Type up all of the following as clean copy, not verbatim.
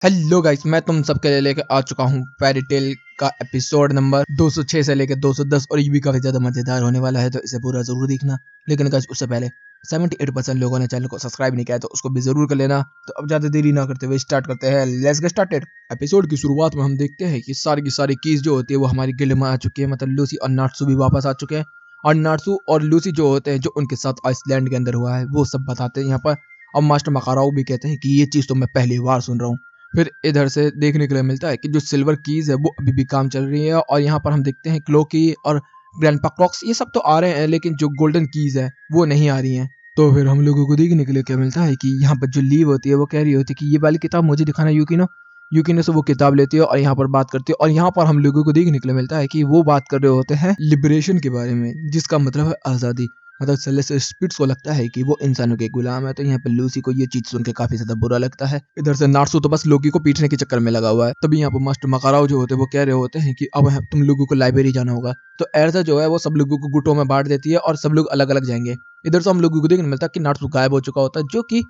Hello guys, मैं तुम सबके लिए लेके आ चुका हूँ फेरी टेल का एपिसोड नंबर 206 से लेकर 210 और ये भी काफी ज्यादा मजेदार होने वाला है, तो इसे पूरा जरूर देखना। लेकिन गाइस उससे पहले 78% लोगों ने चैनल को सब्सक्राइब नहीं किया है, तो उसको भी जरूर कर लेना। तो अब ज्यादा देरी ना करते हुए स्टार्ट करते हैं। Let's get started. एपिसोड की शुरुआत में हम देखते हैं कि सारी कीज जो होती है वो हमारी गिल्ड में आ चुकी है, मतलब लूसी और नाट्सू भी वापस आ चुके हैं। और नाट्सू और लूसी जो होते हैं, जो उनके साथ आइसलैंड के अंदर हुआ है, वो सब बताते हैं यहाँ पर। और मास्टर मकाराओ भी कहते हैं कि ये चीज तो मैं पहली बार सुन रहा हूँ। फिर इधर से देखने के लिए मिलता है कि जो सिल्वर कीज है वो अभी भी काम चल रही है, और यहाँ पर हम देखते हैं क्लोकी और ग्रैंडपा क्रॉक्स ये सब तो आ रहे हैं, लेकिन जो गोल्डन कीज है वो नहीं आ रही हैं। तो फिर हम लोगों को देखने के लिए क्या मिलता है कि यहाँ पर जो लीव होती है वो कह रही होती है कि ये वाली किताब मुझे दिखाना यूकिनो। यूकिनो से वो किताब लेती है और यहाँ पर बात करती है, और यहाँ पर हम लोगों को देखने के लिए मिलता है कि वो बात कर रहे होते हैं लिबरेशन के बारे में, जिसका मतलब है आज़ादी। मतलब सेलेस्टियल स्पिरिट्स को लगता है कि वो इंसानों के गुलाम है, तो यहाँ पे लूसी को ये चीज सुन के काफी ज्यादा बुरा लगता है। इधर से नार्सू तो बस लोकी को पीटने के चक्कर में लगा हुआ है। तभी यहाँ पर मास्टर मकाराओ जो होते हैं वो कह रहे होते हैं कि अब तुम लोगों को लाइब्रेरी जाना होगा। तो एरसा जो है वो सब लोगों को गुटों में बांट देती है और सब लोग अलग अलग जाएंगे। इधर से हम लोगों को देखने मिलता है कि नार्सू गायब हो चुका होता है, जो कि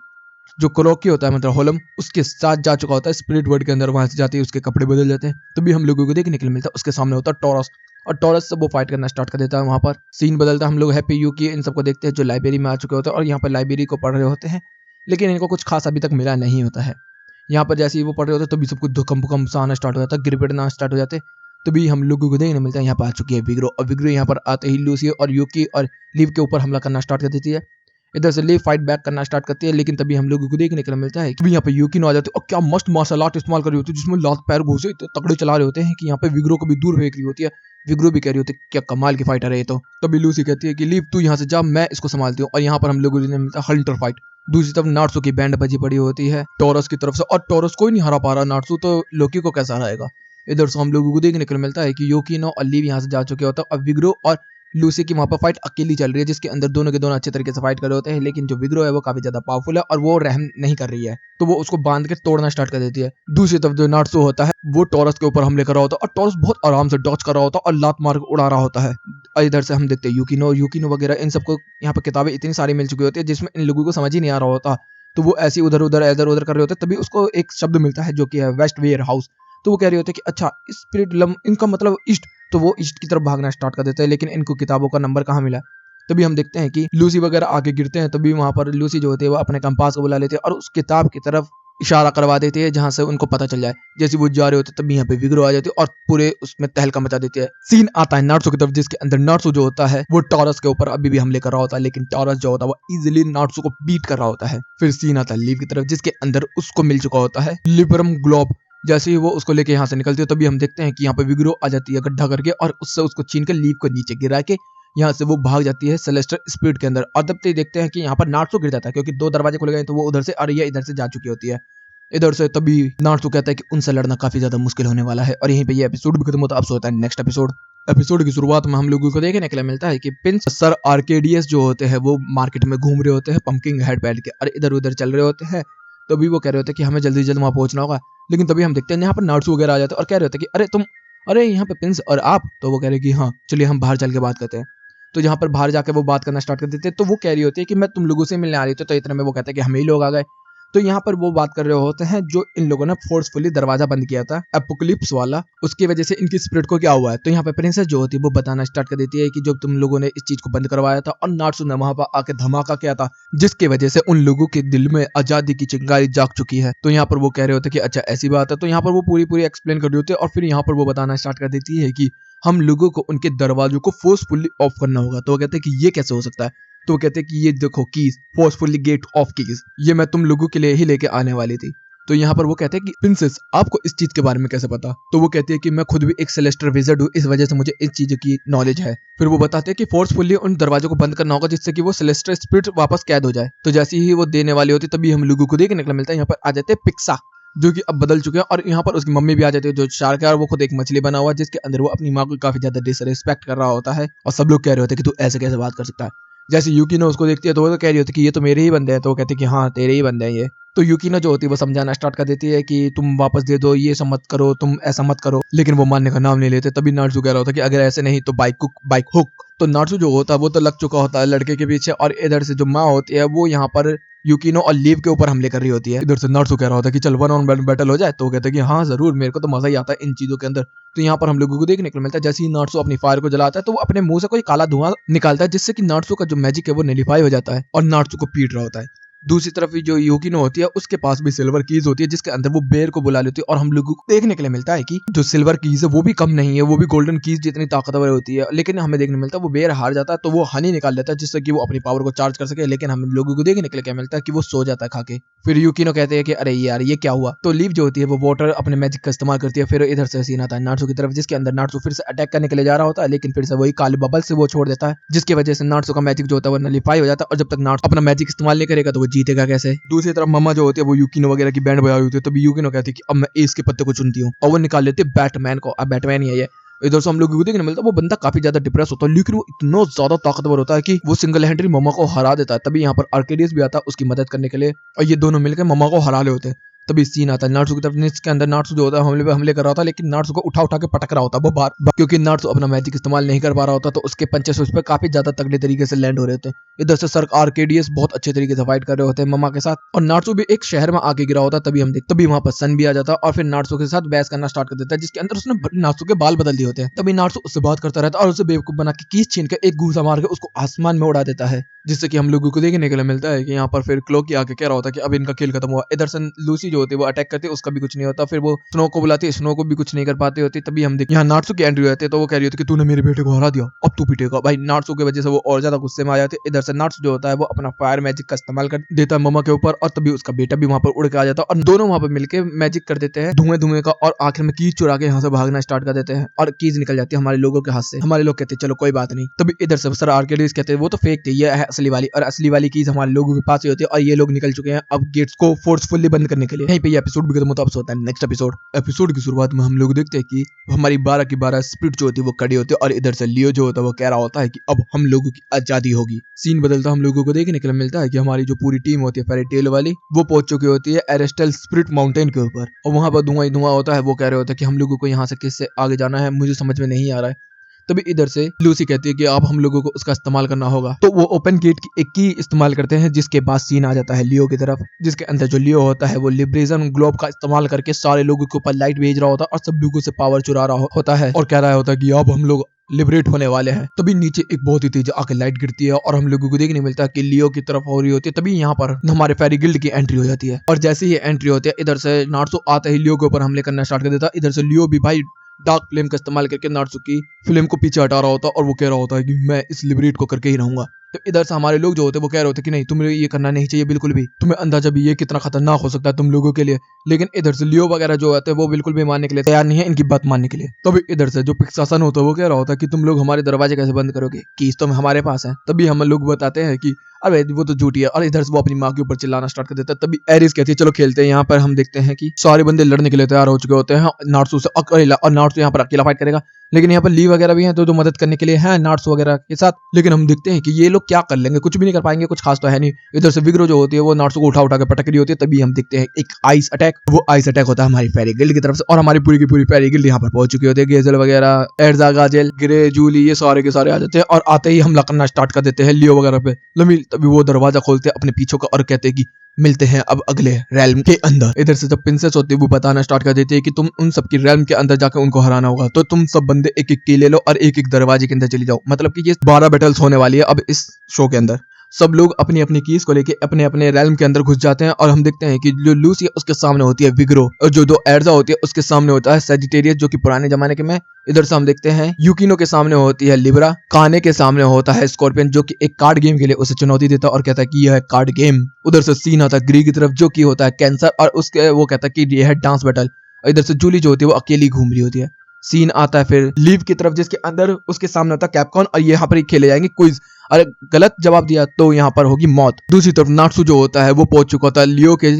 जो क्रोकी होता है मतलब होलम उसके साथ जा चुका होता है स्पिरिट वर्ल्ड के अंदर। वहां से जाते ही उसके कपड़े बदल जाते हैं। तभी हम लोगों को देखने के लिए मिलता है उसके सामने होता है टॉरस, और टॉरस से वो फाइट करना स्टार्ट कर देता है। वहां पर सीन बदलता है, हम लोग हैप्पी यूकी इन सबको देखते हैं जो लाइब्रेरी में आ चुके होते हैं और यहाँ पर लाइब्रेरी को पढ़ रहे होते हैं, लेकिन इनको कुछ खास अभी तक मिला नहीं होता है। यहाँ पर जैसे ही वो पढ़ रहे होते हैं तभी सब कुछ भूकंप सा आना स्टार्ट हो जाता है, गिरगिड़ना स्टार्ट हो जाते हैं। तभी हम लोगों को देखने मिलता है यहाँ पर आ चुकी है विग्रो, और विग्रो यहाँ पर आते ही लूसी और यूकी और लीव के ऊपर हमला करना स्टार्ट कर देती है। इधर से लीव फाइट बैक करना स्टार्ट करती है, लेकिन तभी हम लोगों को देखने के लिए मिलता है कि यहाँ पे यूकिनो आ जाती है और क्या मस्त मार्शल आर्ट इस्तेमाल कर रही होती है, जिसमें लात पैर घुसे तगड़े चला रहे होते हैं कि यहाँ पे विग्रो को भी दूर फेंक रही होती है। विग्रो भी कह रही होती है क्या कमाल की फाइटर है ये तो। तभी लूसी कहती है कि लीव तू यहाँ से जा, मैं इसको संभालती हूँ। और यहाँ पर हम लोगों को मिलता है हंटर फाइट। दूसरी तरफ नार्सू की बैंड बजी पड़ी होती है टॉरस की तरफ से, और टॉरस कोई नहीं हरा पा रहा नार्सू, तो लोकी को कैसा हराएगा। इधर से हम लोगों को देखने को मिलता है कि यूकिनो और लीव यहाँ से जा चुके होता है, और विग्रो और लूसी की वहां पर फाइट अकेली चल रही है, जिसके अंदर दोनों के दोनों अच्छे तरीके से फाइट कर रहे होते हैं। लेकिन जो विग्रो है वो काफी ज्यादा पावरफुल है और वो रहम नहीं कर रही है, तो वो उसको बांध के तोड़ना स्टार्ट कर देती है। दूसरी तरफ जो नार्सो होता है वो टॉरस के ऊपर हमले कर रहा होता है, और टॉरस बहुत आराम से डॉच कर रहा होता है और लात मार के उड़ा रहा होता है। और इधर से हम देखते हैं यूकिनो यूकिनो वगैरह इन सबको यहाँ पर किताबें इतनी सारी मिल चुकी होती है जिसमें इन लोगों को समझ ही नहीं आ रहा होता, तो वो ऐसी उधर उधर कर रहे होते हैं। तभी उसको एक शब्द मिलता है जो कि है वेस्ट वेयर हाउस। तो वो कह रहे होते हैं कि अच्छा स्पिरिट लम इनका मतलब ईस्ट, तो वो ईस्ट की तरफ भागना स्टार्ट कर देते हैं। लेकिन इनको किताबों का नंबर कहाँ मिला। तभी हम देखते हैं कि लूसी वगैरह आगे गिरते हैं। तभी वहां पर लूसी जो होती है वो अपने कंपास को बुला लेते हैं और उस किताब की तरफ इशारा करवा देती है जहां से उनको पता चल जाए। जैसे वो जा रहे होते तभी यहाँ पे विग्रो आ जाती है और पूरे उसमें तहलका मचा देती है। सीन आता है नार्सो की तरफ, जिसके अंदर नार्सो जो होता है वो टॉरस के ऊपर अभी भी हमले कर रहा होता है, लेकिन टॉरस जो होता है वो इजिली नार्सो को बीट कर रहा होता है। फिर सीन आता है लीव की तरफ, जिसके अंदर उसको मिल चुका होता है लिबरम ग्लोब। जैसे ही वो उसको लेके यहाँ से निकलती है तभी हम देखते हैं कि यहाँ पे विग्रो आ जाती है गड्ढा करके, और उससे उसको छीन के लीव को नीचे गिरा के यहाँ से वो भाग जाती है सेलेस्टर स्पिरिट के अंदर। और तब तक देखते हैं कि यहाँ पर नार्सो गिर जाता है, क्योंकि दो दरवाजे खुले गए तो वो उधर से आ रही है, इधर से जा चुकी होती है। इधर से तभी नार्सो कहता है कि उनसे लड़ना काफी ज्यादा मुश्किल होने वाला है, और यहीं पे ये एपिसोड भी खत्म होता है। अब होता है नेक्स्ट एपिसोड। एपिसोड की शुरुआत में हम लोगों को देखने के लिए मिलता है कि प्रिंस सर आर्केडियस जो होते हैं वो मार्केट में घूम रहे होते हैं पंकिंग हेड बैठ के, और इधर उधर चल रहे होते हैं। तभी वो कह रहे होते हैं कि हमें जल्दी जल्दी वहां पहुंचना होगा। लेकिन तभी हम देखते हैं यहाँ पर नार्सो वगैरह आ जाते हैं और कह रहे होते हैं कि अरे तुम, अरे यहाँ पे प्रिंस और आप। तो वो कह रहे हैं कि हाँ चलिए हम बाहर चल के बात करते हैं। तो यहाँ पर बाहर जाकर वो बात करना स्टार्ट कर देते हैं। तो वो कह रही होती है कि मैं तुम लोगों से मिलने आ रही थी, तो इतने में वो कहते हैं कि हम ही लोग आ गए। तो यहाँ पर वो बात कर रहे होते हैं जो इन लोगों ने फोर्सफुली दरवाजा बंद किया था एपोकलिप्स वाला, उसकी वजह से इनकी स्पिरिट को क्या हुआ है। तो यहाँ पे प्रिंसेस जो होती है वो बताना स्टार्ट कर देती है कि जब तुम लोगों ने इस चीज को बंद करवाया था और नार्सो ने वहां पर आके धमाका किया था, जिसकी वजह से उन लोगों के दिल में आजादी की चिंगारी जाग चुकी है। तो यहाँ पर वो कह रहे होते कि अच्छा ऐसी बात है। तो यहाँ पर वो पूरी पूरी एक्सप्लेन कर रही होती है, और फिर यहाँ पर वो बताना स्टार्ट कर देती है कि हम लोगों को उनके दरवाजों को फोर्सफुली ऑफ करना होगा। तो वो कहते हैं कि ये कैसे हो सकता है। तो वो कहते हैं कि ये देखो keys, forcefully get off keys, ये मैं तुम लोगों के लिए ही लेके आने वाली थी। तो यहाँ पर वो कहते हैं कि प्रिंसेस आपको इस चीज के बारे में कैसे पता। तो वो कहती है कि मैं खुद भी एक सेलेस्टर विज़र्ड हूँ, इस वजह से मुझे इस चीज की नॉलेज है। फिर वो बताते हैं कि फोर्सफुली उन दरवाजों को बंद करना होगा जिससे कि वो सेलेस्टर स्पिरिट वापस कैद हो जाए। तो जैसे ही वो देने वाली होती तभी हम लोगों को देखने को मिलता है यहाँ पर आ जाते हैं पिक्सा, जो कि अब बदल चुके हैं, और यहाँ पर उसकी मम्मी भी आ जाती है जो शार्क है, और वो खुद एक मछली बना हुआ है जिसके अंदर वो अपनी माँ को काफी ज्यादा डिसरिस्पेक्ट कर रहा होता है। और सब लोग कह रहे होते हैं कि तू ऐसे कैसे बात कर सकता है। जैसे यूकिनो उसको देखती है तो वो तो कह रही होती है कि ये तो मेरे ही बंदे हैं। तो वो कहते हैं कि हाँ तेरे ही बंदे हैं ये। तो यूकिनो जो होती है वो समझाना स्टार्ट कर देती है कि तुम वापस दे दो, ये सब मत करो, तुम ऐसा मत करो, लेकिन वो मानने का नाम नहीं लेते। तभी नार्सो कह रहा होता है कि अगर ऐसे नहीं तो बाइक हुक तो नार्सू जो होता है वो तो लग चुका होता है लड़के के पीछे, और इधर से जो माँ होती है वो यहाँ पर यूकिनो और लीव के ऊपर हमले कर रही होती है। इधर से नार्सू कह रहा होता है कि चल 1-on-1 बैटल हो जाए, तो वो कहता है कि हाँ जरूर, मेरे को तो मजा ही आता है इन चीजों के अंदर। तो यहाँ पर हम लोगों को देखने को मिलता है जैसे ही नार्सू अपनी फायर को जलाता है तो वो अपने मुंह से कोई काला धुआं निकालता है, जिससे कि नार्सू का जो मैजिक है वो नलिफाई हो जाता है और नार्सू को पीट रहा होता है। दूसरी तरफ जो यूकिनो होती है उसके पास भी सिल्वर कीज होती है, जिसके अंदर वो बेर को बुला लेती है, और हम लोगों को देखने के लिए मिलता है कि जो सिल्वर कीज है वो भी कम नहीं है, वो भी गोल्डन कीज जितनी ताकतवर होती है। लेकिन हमें देखने को मिलता है वो बेर हार जाता है तो वो हनी निकाल लेता है, जिससे कि वो अपनी पावर को चार्ज कर सके। लेकिन हम लोगों को देखने के लिए क्या मिलता है कि वो सो जाता है खा के। फिर यूकिनो कहते हैं कि अरे यार ये क्या हुआ। तो लीव जो होती है वो वाटर अपने मैजिक का इस्तेमाल करती है। फिर इधर से सीन आता है नार्सू की तरफ, जिसके अंदर नार्सू फिर से अटैक करने के लिए जा रहा होता है, लेकिन फिर से वही काले बबल से वो छोड़ देता है, जिसकी वजह से नार्सू का मैजिक जो होता है वो नलिफाई हो जाता है। और जब तक नार्सू अपना मैजिक इस्तेमाल नहीं करेगा तो वो जीतेगा कैसे। दूसरी तरफ मम्मा जो होती है वो यूकिनो वगैरह की बैंड बजा रही होती है, तभी यूकिनो कहती है कि अब मैं एस के पत्ते को चुनती हूँ, और वो निकाल लेती है बैटमैन को। अब बैटमैन ही है ये। इधर से हम लोग को देखने मिलता है वो बंदा काफी ज्यादा डिप्रेस होता है, लेकिन वो इतना ज्यादा ताकतवर होता है कि वो सिंगल हैंडली मम्मा को हरा देता है। तभी यहाँ पर आर्केडियस भी आता है उसकी मदद करने के लिए, और ये दोनों मिलकर मम्मा को हरा ले होते हैं। तभी सीन आता है नार्सू की तरफ, जिसके अंदर नार्सू जो होता है हमले पे हमले कर रहा होता है, लेकिन नार्सू को उठा उठा के पटक रहा होता है वो बार, क्योंकि नार्सू अपना मैजिक इस्तेमाल नहीं कर पा रहा होता, तो उसके पंचेस उस पर काफी ज्यादा तगड़े तरीके से लैंड हो रहे होते हैं। इधर से सर आर्केडियस बहुत अच्छे तरीके से फाइट कर रहे होते हैं मम्मा के साथ, और नार्सू भी एक शहर में आके गिरा होता है। तभी वहां पर सन भी आ जाता है और फिर नार्सू के साथ बहस करना स्टार्ट कर देता है, जिसके अंदर उसने नार्सू के बाल बदल दिए होते हैं। तभी नार्सू उससे बात करता रहता है और उसे बेवकूफ बना के कीस छीन के एक घूसा मार के उसको आसमान में उड़ा देता है, जिससे कि हम लोगों को देखने के लिए मिलता है कि यहाँ पर फिर क्लोकी आके कह रहा होता है कि अब इनका खेल खत्म हुआ। इधर से लूसी जो होती है वो अटैक करती है, उसका भी कुछ नहीं होता। फिर वो स्नो को बुलाती है, स्नो को भी कुछ नहीं कर पाती होती। तभी हम देखते यहाँ नार्सू की एंट्री होती है, तो वो कह रही होती है कि तूने मेरे बेटे को हरा दिया, अब तू पीटेगा। भाई नार्सू की वजह से वो और ज्यादा गुस्से में आ जाती है। इधर से नार्सू जो होता है वो अपना फायर मैजिक का इस्तेमाल कर देता है मम्मा के ऊपर, और तभी उसका बेटा भी वहां पर उड़ के आ जाता है, और दोनों वहां पर मिलकर मैजिक कर देते हैं धुएं धुएं का, और आखिर में कीज चुरा के यहाँ से भागना स्टार्ट कर देते हैं, और कीज निकल जाती है हमारे लोगों के हाथ से। हमारे लोग कहते हैं चलो कोई बात नहीं। तभी इधर से सर आर्केडियस कहते हैं वो तो फेक थी, ये है असली वाली, और असली वाली कीज हमारे लोगों के पास ही होती है, और ये लोग निकल चुके हैं अब गेट्स को फोर्सफुली बंद करने के लिए। यहीं पे ये एपिसोड भी खत्म होता है। अब होता है नेक्स्ट एपिसोड की शुरुआत में हम लोग देखते हैं कि हमारी 12 की 12 स्पिरिट जो होती है वो खड़ी होती है, और इधर से लियो जो होता है वो कह रहा होता है कि अब हम लोगों की आजादी होगी। सीन बदलता हम लोगों को देखने के लिए मिलता है कि हमारी जो पूरी टीम होती है फेरी टेल वाली वो पहुंच चुकी होती है एरेस्टल स्पिरिट माउंटेन के ऊपर, और वहां पर धुआं ही धुआं होता है। वो कह रहे होते हैं कि हम लोगों को यहाँ से किससे आगे जाना है, मुझे समझ में नहीं आ रहा है। तभी इधर से लूसी कहती है कि आप हम लोगों को उसका इस्तेमाल करना होगा, तो वो ओपन गेट की एक की इस्तेमाल करते हैं, जिसके बाद सीन आ जाता है लियो की तरफ, जिसके अंदर जो लियो होता है वो लिब्रेशन ग्लोब का इस्तेमाल करके सारे लोगों के ऊपर लाइट भेज रहा होता है और सब लोगों से पावर चुरा रहा होता है, और कह रहा होता है कि अब हम लोग लिबरेट होने वाले हैं। तभी नीचे एक बहुत ही तेज आके लाइट गिरती है और हम लोगों को देखने मिलता है कि लियो की तरफ हो रही होती है। तभी यहाँ पर हमारे फेरी गिल्ड की एंट्री हो जाती है, और जैसे ही एंट्री होती है इधर से नार्सू आते ही लियो के ऊपर हमले करना स्टार्ट कर देता है। इधर से लियो भी भाई डार्क फ्लेम का इस्तेमाल करके नार्सू की फ्लेम को पीछे हटा रहा होता है, और वो कह रहा होता है कि मैं इस लिबरेट को करके ही रहूंगा। तो इधर से हमारे लोग जो होते हैं वो कह रहे होते हैं कि नहीं, तुम्हें ये करना नहीं चाहिए बिल्कुल भी, तुम्हें अंदाजा भी ये कितना खतरनाक हो सकता है तुम लोगों के लिए। लेकिन इधर से लियो वगैरह जो होते हैं वो बिल्कुल भी मानने के लिए तैयार नहीं है इनकी बात मानने के लिए। तभी इधर से जो पिक्सासन होता है वो कह रहा होता है कि तुम लोग हमारे दरवाजे कैसे बंद करोगे, कीज तो हमारे पास है। तभी हम लोग बताते हैं कि अरे वो तो झूठी है, और इधर से वो अपनी माँ के ऊपर चिल्लाना स्टार्ट कर देता है। तभी एरिस कहती है चलो खेलते हैं। यहाँ पर हम देखते हैं कि सारे बंदे लड़ने के लिए तैयार हो चुके होते हैं नार्सू से अकेला, और नार्सू यहाँ पर अकेला फाइट करेगा। लेकिन यहाँ पर ली वगैरह भी हैं तो जो मदद करने के लिए हैं नार्सू वगैरह के साथ। लेकिन हम देखते हैं कि ये लोग क्या कर लेंगे, कुछ भी नहीं कर पाएंगे, कुछ खास तो है नहीं। इधर से विग्रो जो होती है वो नार्सू को उठा उठा के पटक रही होती है। तभी हम देखते हैं एक आइस अटैक, वो आइस अटैक होता है हमारी फेरी गिल्ड की तरफ से, और हमारी पूरी की पूरी फेरी गिल्ड यहाँ पर पहुंच चुकी होती है। गेजल वगैरह, एर्जा, गाजेल, ग्रे, जूली, ये सारे के सारे आ जाते हैं, और आते ही हमला करना स्टार्ट कर देते हैं लियो वगैरह पे। तभी वो दरवाजा खोलते हैं अपने पीछे का और कहते हैं कि मिलते हैं अब अगले रैल्म के अंदर। इधर से जब प्रिंसेस होती है वो बताना स्टार्ट कर देती है कि तुम उन सबकी रैल्म के अंदर जाकर उनको हराना होगा, तो तुम सब बंदे एक एक की ले लो और एक एक दरवाजे के अंदर चली जाओ। मतलब कि ये 12 बैटल्स होने वाली है अब इस शो के अंदर। सब लोग अपनी अपनी कीज को लेके अपने अपने रैल्म के अंदर घुस जाते हैं, और हम देखते हैं कि जो लूसी है उसके सामने होती है विग्रो, और जो दो एर्जा होती है उसके सामने होता है सेजिटेरियस जो कि पुराने जमाने के में। इधर से हम देखते हैं यूकिनो के सामने होती है लिब्रा, काने के सामने होता है स्कॉर्पियन जो कि एक कार्ड गेम के लिए उसे चुनौती देता है और कहता है कि यह है कार्ड गेम। उधर से सीन आता है ग्री की तरफ जो कि होता है कैंसर, और उसके वो कहता है कि यह है डांस बैटल। इधर से जूली जो होती है वो अकेली घूम रही होती है। सीन आता है फिर लीव की तरफ जिसके अंदर उसके सामने होता है कैपकॉन, और यहाँ पर खेले जाएंगे क्विज। अरे गलत जवाब दिया तो यहाँ पर होगी मौत। दूसरी तरफ नार्सू जो होता है वो पहुंच चुका होता है लियो के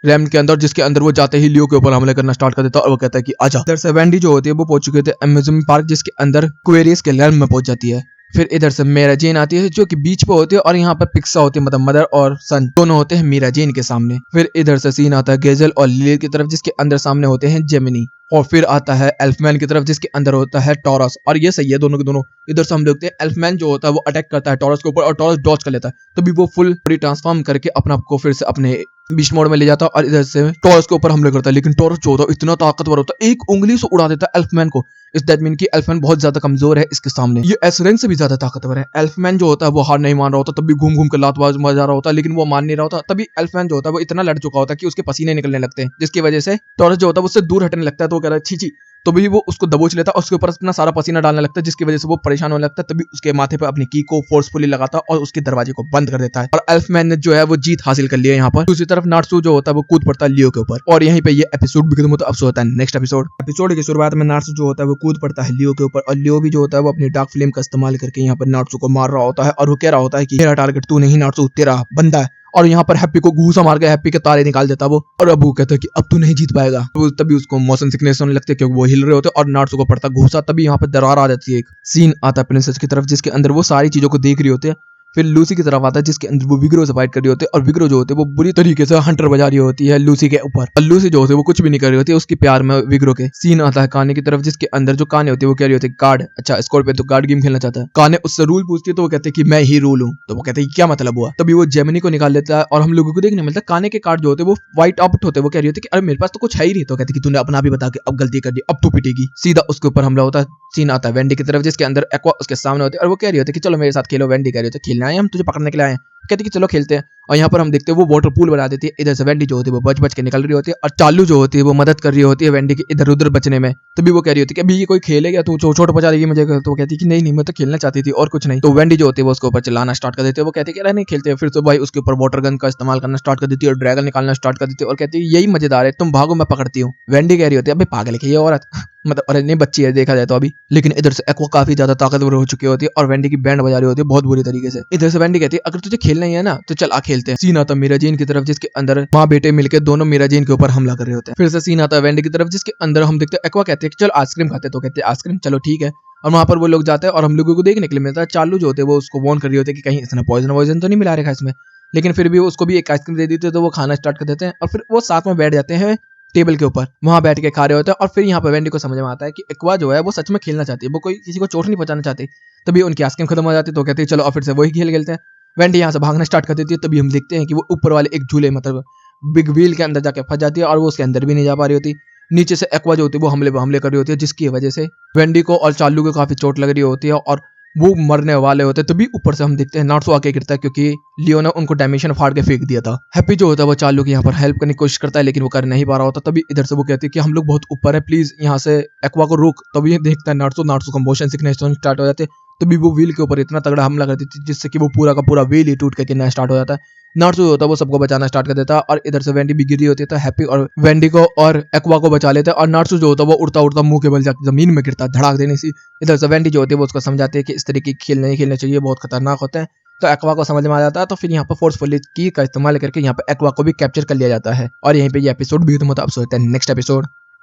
रैम के अंदर, जिसके अंदर वो जाते ही लियो के ऊपर हमले करना स्टार्ट कर देता है, और वो कहता है कि आजा। इधर से वेंडी जो होती है वो पहुंच चुकी होती है अमेज़न पार्क, जिसके अंदर क्वेरियस के रैम में पहुंच जाती है। फिर इधर से मीरा जेन आती है जो कि बीच पे होती है और यहाँ पर पिक्सा होती है, मतलब मदर और सन दोनों होते हैं मीरा जेन के सामने। फिर इधर से सीन आता है गेजल और लिलिथ की तरफ जिसके अंदर सामने होते हैं जेमिनी। और फिर आता है एल्फमैन की तरफ जिसके अंदर होता है टॉरस। और ये सही है दोनों के दोनों। इधर से हम देखते हैं एल्फमैन जो होता है वो अटैक करता है टॉरस के ऊपर और टॉरस डॉज कर लेता है, तभी वो फुल बॉडी ट्रांसफॉर्म करके अपने आप को फिर से अपने बीच मोड में ले जाता है और इधर से टॉरस के ऊपर हमले करता है। लेकिन टॉरस जो होता है इतना ताकतवर होता है, एक उंगली से उड़ा देता है एल्फमैन को। इस दैट मीन कि एल्फमैन बहुत ज्यादा कमजोर है इसके सामने, ये एसरेन से भी ज्यादा ताकतवर है। एल्फमैन जो होता है वो हार नहीं मान रहा होता, तब भी घूम घूम कर लातबाज मार रहा होता है, लेकिन वो मान नहीं रहा होता। तभी एल्फमैन जो होता है वो इतना लड़ चुका होता है कि उसके पसीने निकलने लगते हैं, जिसकी वजह से टॉरस जो होता है उससे दूर हटने लगता है। तो वो कह रहा है छी छी, तो भी वो उसको दबोच लेता है और उसके ऊपर अपना सारा पसीना डालने लगता है, जिसकी वजह से वो परेशान होने लगता है। तभी उसके माथे पर अपनी की को फोर्सफुली लगाता है और उसके दरवाजे को बंद कर देता है और एल्फमैन ने जो है वो जीत हासिल कर लिया यहाँ पर। दूसरी तरफ नार्सू जो होता है वो कूद पड़ता है लियो के ऊपर और यहीं पे ये एपिसोड भी खत्म होता है। अब होता है नेक्स्ट एपिसोड की शुरुआत में नार्सू जो होता है वो कूद पड़ता है लियो के ऊपर और लियो भी जो होता है वो अपनी डार्क फ्लेम का इस्तेमाल करके यहाँ पर नार्सू को मार रहा होता है और वो कह रहा होता है कि मेरा टारगेट तू नहीं नार्सू, तेरा बंदा है। और यहाँ पर हैप्पी को घूसा मार के हैप्पी के तारे निकाल देता वो, और अब वो कहता है कि अब तू नहीं जीत पाएगा। तो तभी उसको मोशन सिकनेस होने लगती है क्योंकि वो हिल रहे होते और नार्सू को पड़ता घूसा। तभी यहाँ पर दरार आ जाती है। एक सीन आता है प्रिंसेस की तरफ जिसके अंदर वो सारी चीजों को देख रही होती है। फिर लूसी की तरफ आता है जिसके अंदर वो विग्रो से फाइट कर रही होती है और विग्रो जो होती है वो बुरी तरीके से हंटर बजा रही होती है लूसी के ऊपर और लूसी जो होती है वो कुछ भी नहीं कर रही होती है उसकी प्यार में विग्रो के। सीन आता है काने की तरफ जिसके अंदर जो काने होती है वो कह रही होती है कार्ड, अच्छा स्कॉर्पियन तो कार्ड गेम खेलना चाहता है। काने उससे रूल पूछती है तो वो कहते हैं कि मैं ही रूल हूँ। तो वो कहते हैं क्या मतलब हुआ। तभी वो जेमिनी को निकाल लेता है और हम लोगों को देखने मिलता है काने के कार्ड जो होते हैं वो व्हाइट आउट होते हैं। वो कह रही होती है कि अरे मेरे पास तो कुछ है ही नहीं। तो कहते कि तूने अपना भी बता के अब गलती कर दी, अब तू पिटेगी। सीधा उसके ऊपर हमला होता है। सीन आता है वेंडी की तरफ जिसके अंदर एक्वा उसके सामने होती है और वो कह रही होती है कि चलो मेरे साथ खेलो। वेंडी कह रही होती है खेलना है, हम तुझे पकड़ने के लिए आए हैं। कहती कि चलो खेलते हैं। और यहाँ पर हम देखते हैं वो वाटर पूल बना देती है। इधर से वेंडी जो होती है वो बच बच के निकल रही होती है और चालू जो होती है वो मदद कर रही होती है वेंडी के इधर उधर बचने में। तभी वो कह रही होती है कि अभी ये कोई खेलेगा, तू चोट पहुंचा देगी मुझे। तो वो कहती है कि नहीं मैं तो खेलना चाहती थी और कुछ नहीं। तो वेंडी जो होती है वो उसके ऊपर चलाना स्टार्ट कर देती है। वो कहती है कि अरे नहीं खेलते। फिर तो भाई उसके ऊपर वाटर गन का इस्तेमाल करना स्टार्ट कर देती है और ड्रैगन निकालना स्टार्ट कर देती है और कहती है यही मजेदार है, तुम भागो मैं पकड़ती हूँ। वेंडी कह रही होती है अबे पागल है ये औरत मतलब अरे नहीं बच्ची है देखा जाए तो अभी। लेकिन इधर से एक्वा काफी ज्यादा ताकतवर हो चुकी होती है और वेंडी की बैंड बजा रही होती है बहुत बुरी तरीके से। इधर से वेंडी कहती है अगर तुझे खेलना ही है ना तो चल आ खेलते हैं। सीन आता मीरा जेन की तरफ जिसके अंदर माँ बेटे मिलकर दोनों मीरा जेन के ऊपर हमला कर रहे होते हैं। फिर से सीन आता है वेंडी की तरफ जिसके अंदर हम देखते हैं एक्वा कहते हैं कि चल आइसक्रीम खाते। तो कहते हैं आइसक्रीम चलो ठीक है। और वहां पर वो लोग जाते हैं और हम लोगों को देखने के लिए मिलता है चालू जो होते हैं वो उसको वार्न कर रही होती है कि कहीं इसने पॉइजन तो नहीं मिला रखा इसमें। लेकिन फिर भी उसको भी एक आइसक्रीम दे देते हैं तो वो खाना स्टार्ट कर देते हैं और फिर वो साथ में बैठ जाते हैं टेबल के ऊपर, वहां बैठ के खा रहे होते हैं। और फिर यहाँ पर वेंडी को समझ में आता है कि एक्वा जो है वो सच में खेलना चाहती है, वो कोई किसी को चोट नहीं पहुंचाना चाहती। तभी उनकी आइसक्रीम खत्म हो जाती है तो कहते हैं चलो और फिर से वही खेल खेलते हैं। वेंडी यहाँ से भागना स्टार्ट कर देती है। तभी हम देखते हैं कि वो ऊपर वाले एक झूले मतलब बिग व्हील के अंदर जाके फंस जाती है और वो उसके अंदर भी नहीं जा पा रही होती। नीचे से एक्वा जो होती है वो हमले कर रही होती है जिसकी वजह से वेंडी को और चालू को काफी चोट लग रही होती है और वो मरने वाले होते हैं। तभी ऊपर से हम देखते हैं नार्सो आके गिरता है क्योंकि लियो ने उनको डायमेंशन फाड़ के फेंक दिया था। हैप्पी जो होता है वो चालू की यहाँ पर हेल्प करने की कोशिश करता है लेकिन वो कर नहीं पा रहा होता। तभी इधर से वो कहती है कि हम लोग बहुत ऊपर है, प्लीज यहाँ से एक्वा को रोक। तभी ये देखता है नार्सो का मोशन सिकनेस स्टार्ट हो जाते हैं। तभी वो व्हील के ऊपर इतना तगड़ा हमला करती थी जिससे कि वो पूरा का पूरा व्हील ही टूट के गिरना स्टार्ट हो जाता है। नार्सो जो होता है वो सबको बचाना स्टार्ट कर देता है और इधर से वेंडी भी गिरी होती है तो हैप्पी और वेंडी को और एक्वा को बचा लेते हैं। और नार्सो जो होता है वो उड़ता उड़ता मुंह के बल जाकर जमीन में गिरता है धड़ाक देने से। इधर से वेंडी जो होती है वो उसको समझाते हैं कि इस तरीके की खेल नहीं खेलने चाहिए, बहुत खतरनाक होता है। तो एक्वा को समझ में आ जाता है तो फिर यहाँ पर फोर्सफुली की का इस्तेमाल करके यहाँ पर एक्वा को भी कैप्चर कर लिया जाता है और यहीं पे ये एपिसोड भी खत्म होता है। अब होता है नेक्स्ट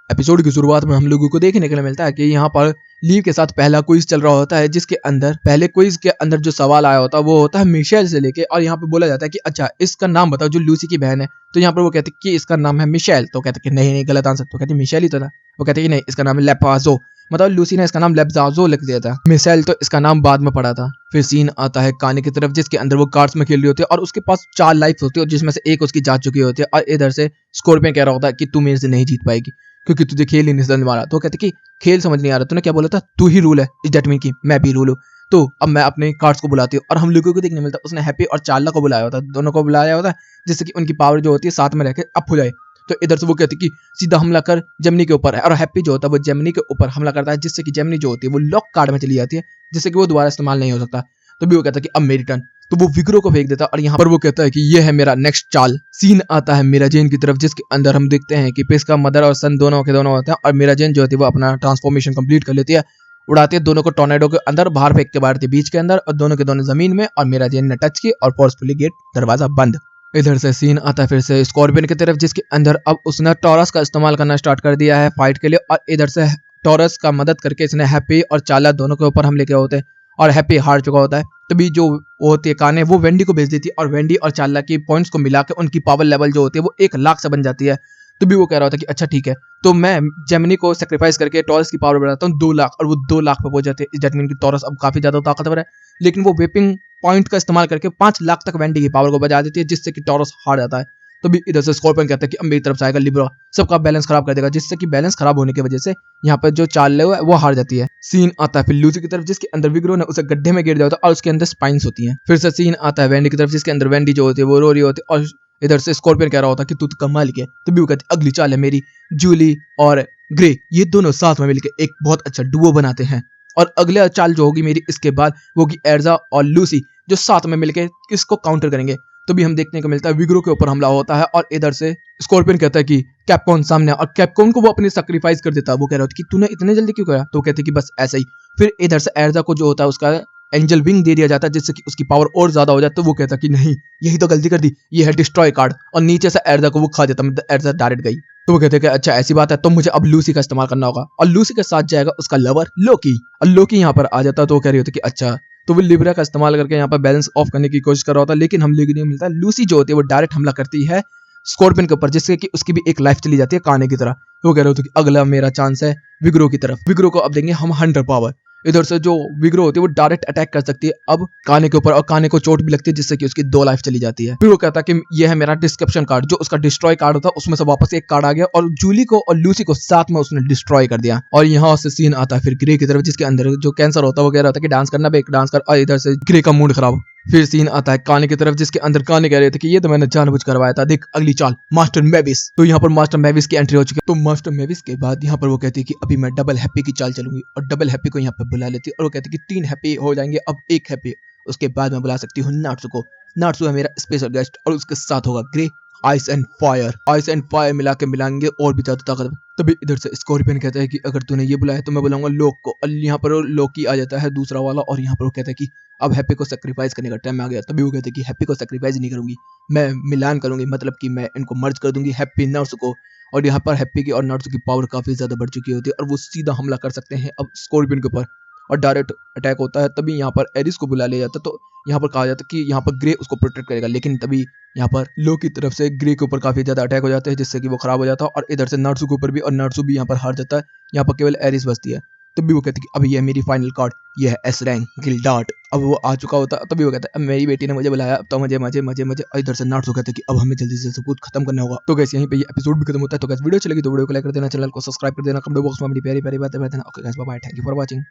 एपिसोड की शुरुआत में हम लोगों को देखने के लिए मिलता है कि यहाँ पर लीव के साथ पहला क्विज चल रहा होता है जिसके अंदर पहले क्विज के अंदर जो सवाल आया होता है वो होता है मिशेल से लेके। और यहाँ पे बोला जाता है कि अच्छा इसका नाम बताओ जो लूसी की बहन है। तो यहाँ पर वो कहते हैं कि इसका नाम है मिशेल। तो कहते हैं कि नहीं गलत आंसर। तो कहते हैं मिशेल ही तो ना। वो कहते हैं कि नहीं इसका नाम है लेपाजो, मतलब लूसी ने इसका नाम लेप्जाजो लिख दिया था, मिशेल तो इसका नाम बाद में पड़ा था। फिर सीन आता है काने की तरफ जिसके अंदर वो कार्ड्स में खेल रही होती है और उसके पास 4 लाइफ होती है जिसमें से एक उसकी जा चुकी होती है। और इधर से स्कॉर्पियन कह रहा होता है कि तू मेरे से नहीं जीत पाएगी क्योंकि तुझे खेल ही नहीं समझ में आ रहा। तो कहते कि खेल समझ नहीं आ रहा, तूने क्या बोला था, तू ही रूल है, इस डेट मीन की मैं भी रूल हूँ। तो अब मैं अपने कार्ड्स को बुलाती हूँ और हम लोगों को देखने मिलता है उसने हैप्पी और चार्ला को बुलाया होता है, दोनों को बुलाया होता है जिससे कि उनकी पावर जो होती है साथ में रहकर अप हो जाए। तो इधर से वो कहती कि सीधा हमला कर जेमिनी के ऊपर है और हैप्पी जो होता है वो जेमिनी के ऊपर हमला करता है जिससे कि जेमिनी जो होती है वो लॉक कार्ड में चली जाती है जिससे कि वो दोबारा इस्तेमाल नहीं हो सकता। तो भी वो कहता है कि अब मेरी टर्न। तो वो विग्रो को फेंक देता है और यहाँ पर वो कहता है कि ये है मेरा नेक्स्ट चाल। सीन आता है मीरा जेन की तरफ जिसके अंदर हम देखते हैं कि पिस्का मदर और सन दोनों के दोनों होते हैं और मीरा जेन जो होती है वो अपना ट्रांसफॉर्मेशन कंप्लीट कर लेती है, उड़ाती है दोनों को टॉर्नेडो के अंदर बाहर फेंक के मारती है बीच के अंदर और दोनों के दोनों जमीन में। और मीरा जेन ने टच की और फोर्सफुली गेट दरवाजा बंद। इधर से सीन आता है फिर से स्कॉर्पियन की तरफ जिसके अंदर अब उसने टॉरस का इस्तेमाल करना स्टार्ट कर दिया है फाइट के लिए। और इधर से टॉरस का मदद करके इसने हैप्पी और चाला दोनों के ऊपर हमले किए होते हैं और हैप्पी हार चुका होता है। तभी जो वो होती है काने, वो वेंडी को भेज देती है और वेंडी और चार्ला की पॉइंट्स को मिला के उनकी पावर लेवल जो होती है वो 1 लाख से बन जाती है। तभी वो कह रहा होता है कि अच्छा ठीक है, तो मैं जेमिनी को सेक्रीफाइस करके टॉरस की पावर बढ़ाता हूँ 2 लाख, और वो 2 लाख पे पहुंच जाते हैं। दैट मीन की टॉरस अब काफी ज्यादा ताकतवर है, लेकिन वो वेपिंग पॉइंट का इस्तेमाल करके 5 लाख तक वेंडी की पावर को बजा देती है, जिससे कि टॉरस हार जाता है। तो भी इधर से स्कॉर्पियन कहता है कि अब मेरी तरफ से आएगा लिब्रा, सबका बैलेंस खराब कर देगा, जिससे कि बैलेंस खराब होने की वजह से यहाँ पर जो चाल है वो हार जाती है। सीन आता है फिर लूसी की तरफ, जिसके अंदर विग्रो ने उसे गड्ढे में गिर दिया होता है और उसके अंदर स्पाइन्स होती हैं। फिर से सीन आता है वेंडी की तरफ, जिसके अंदर वेंडी जो होती है वो रो रही होती है, और इधर से स्कॉर्पियन कह रहा होता है कि तू तो कमाल के। तो भी वो कहती है अगली चाल है मेरी, जूली और ग्रे ये दोनों साथ में मिलकर एक बहुत अच्छा डुओ बनाते हैं, और अगले चाल जो होगी मेरी इसके बाद वो होगी एर्जा और लूसी जो साथ में मिलकर इसको काउंटर करेंगे। तो भी हम देखने को मिलता है विग्रो के ऊपर हमला होता है, और इधर से स्कॉर्पियन कहता है कि कैप्कॉन सामने, और कैप्कॉन को वो अपनी सैक्रिफाइस कर देता है। वो कह रहा होता है कि तूने इतने जल्दी क्यों करा, तो वो कहते हैं कि बस ऐसे ही। फिर इधर से एर्जा को जो होता है उसका एंजल विंग दे दिया जाता है, जिससे कि उसकी पावर और ज्यादा हो जाए। तो वो कहता है कि नहीं, यही तो गलती कर दी, ये है डिस्ट्रॉय कार्ड, और नीचे से एर्जा को वो खा देता, मतलब एर्जा डायरेक्ट गई। तो वो कहते हैं कि अच्छा ऐसी बात है, तो मुझे अब लूसी का इस्तेमाल करना होगा, और लूसी के साथ जाएगा उसका लवर लोकी, और लोकी यहाँ पर आ जाता है। तो वो कह रही होती है कि अच्छा, तो वो लिब्रा का इस्तेमाल करके यहाँ पर बैलेंस ऑफ करने की कोशिश कर रहा होता है, लेकिन हम लोग नहीं मिलता। लूसी जो होती है वो डायरेक्ट हमला करती है स्कॉर्पियन के ऊपर, जिससे कि उसकी भी एक लाइफ चली जाती है काने की तरह। तो वो कह रहे होते कि अगला मेरा चांस है विग्रो की तरफ, विग्रो को अब देंगे हम 100 पावर। इधर से जो विग्रो होती है वो डायरेक्ट अटैक कर सकती है अब काने के ऊपर, और काने को चोट भी लगती है, जिससे कि उसकी 2 लाइफ चली जाती है। फिर वो कहता है कि ये है मेरा डिस्क्रिप्शन कार्ड, जो उसका डिस्ट्रॉय कार्ड होता है उसमें से वापस एक कार्ड आ गया, और जूली को और लूसी को साथ में उसने डिस्ट्रॉय कर दिया। और यहाँ से सीन आता है फिर ग्रे की तरफ, जिसके अंदर जो कैंसर होता है वो कह रहा होता है कि डांस करना, एक डांस कर, और इधर से ग्रे का मूड खराब। फिर सीन आता है काने की तरफ, जिसके अंदर काने कह रहे थे कि ये तो मैंने जानबूझ करवाया था, देख अगली चाल मास्टर मेविस। तो यहाँ पर मास्टर मेविस की एंट्री हो चुकी है। तो मास्टर मेविस के बाद यहाँ पर वो कहती है कि अभी मैं डबल हैप्पी की चाल चलूंगी, और डबल हैप्पी को यहाँ पर बुला लेती है, और वो कहती है कि 3 हैप्पी हो जाएंगे, अब 1 हैप्पी, उसके बाद मैं बुला सकती हूँ नाट्सू को। नाट्सू है मेरा स्पेशल गेस्ट, और उसके साथ होगा grey, ice and fire, ice and fire मिला के मिलाएंगे और भी ज्यादा ताकत। तभी इधर से स्कॉर्पियन कहता है कि अगर तूने ये बुलाया तो मैं बुलाऊंगा लोक को, और यहाँ पर लोकी आ जाता है दूसरा वाला, और यहाँ पर वो कहता है कि अब हैप्पी को सेक्रीफाइस करने का टाइम आ गया। तभी वो कहते हैं कि हैप्पी को सेक्रीफाइस नहीं करूंगी, मैं मिलान करूंगी, मतलब कि मैं इनको मर्ज कर दूंगी हैप्पी नर्स को। और यहाँ पर हैप्पी की और नर्स की पावर काफी ज्यादा बढ़ चुकी होती है, और वो सीधा हमला कर सकते हैं अब स्कॉर्पियन के ऊपर, और डायरेक्ट अटैक होता है। तभी यहाँ पर एरिस को बुला लिया जाता है। तो यहाँ पर कहा जाता है कि यहाँ पर ग्रे उसको प्रोटेक्ट करेगा, लेकिन तभी यहाँ पर लो की तरफ से ग्रे के ऊपर काफी ज्यादा अटैक हो जाते हैं, जिससे कि वो खराब हो जाता है, और इधर से नार्सू के ऊपर भी, और नार्सू भी यहाँ पर हार जाता है। यहाँ पर केवल एरिस बचती है। तभी वो कहती है कि अब ये है मेरी फाइनल कार्ड, ये है एस रैंक गिल्डार्ट। अब वो आ चुका होता है। तभी वो कहता है अब मेरी बेटी ने मुझे बुलाया, अब तो मुझे मजे मजे मजे। और इधर से नार्सू कहते हैं कि अब हमें जल्दी से सब कुछ खत्म करना होगा। तो गैस यहीं पे ये एपिसोड भी खत्म होता है। तो गैस वीडियो चलेगी तो वीडियो को लाइक कर देना, चैनल को सब्सक्राइब कर देना, कमेंट बॉक्स में अपनी प्यारी प्यारी बातें बता देना। Okay guys bye bye, thank you for watching.